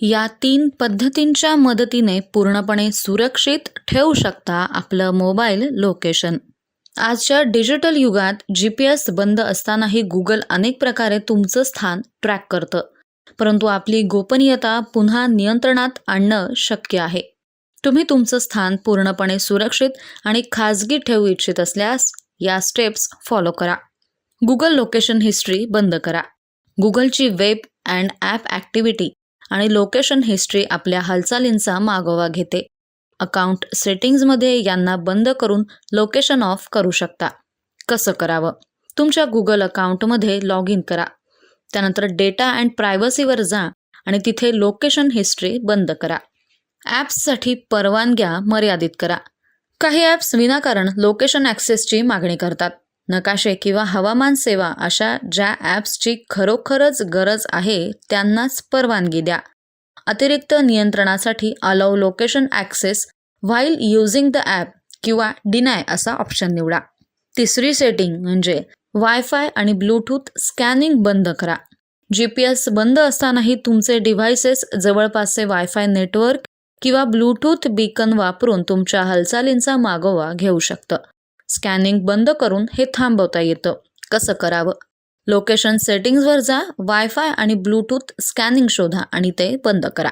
या 3 पद्धतींच्या मदतीने पूर्णपणे सुरक्षित ठेवू शकता आपलं मोबाईल लोकेशन. आजच्या डिजिटल युगात GPS बंद असतानाही Google अनेक प्रकारे तुमचं स्थान ट्रॅक करतं. परंतु आपली गोपनीयता पुन्हा नियंत्रणात आणणं शक्य आहे. तुम्ही तुमचं स्थान पूर्णपणे सुरक्षित आणि खाजगी ठेवू इच्छित असल्यास या स्टेप्स फॉलो करा. Google लोकेशन हिस्ट्री बंद करा. Googleची वेब अँड ॲप ॲक्टिव्हिटी आणि लोकेशन हिस्ट्री आपल्या हालचालींचा मागोवा घेते. अकाउंट सेटिंग्जमध्ये यांना बंद करून लोकेशन ऑफ करू शकता. कसं करावं? तुमच्या Google अकाउंटमध्ये लॉग इन करा. त्यानंतर डेटा अँड प्रायव्हसीवर जा आणि तिथे लोकेशन हिस्ट्री बंद करा. ॲप्ससाठी परवानग्या मर्यादित करा. काही ॲप्स विनाकारण लोकेशन ॲक्सेसची मागणी करतात. नकाशे किंवा हवामान सेवा अशा ज्या ॲप्सची खरोखरच गरज आहे त्यांनाच परवानगी द्या. अतिरिक्त नियंत्रणासाठी allow location access while using the app किंवा डिनाय असा ऑप्शन निवडा. तिसरी सेटिंग म्हणजे वायफाय आणि ब्लूटूथ स्कॅनिंग बंद करा. GPS बंद असतानाही तुमचे डिव्हायसेस जवळपासचे वायफाय नेटवर्क किंवा ब्लूटूथ बीकन वापरून तुमच्या हालचालींचा मागोवा घेऊ शकतं. स्कॅनिंग बंद करून हे थांबवता येतं. कसं करावं? लोकेशन सेटिंग्जवर जा, वायफाय आणि ब्लूटूथ स्कॅनिंग शोधा आणि ते बंद करा.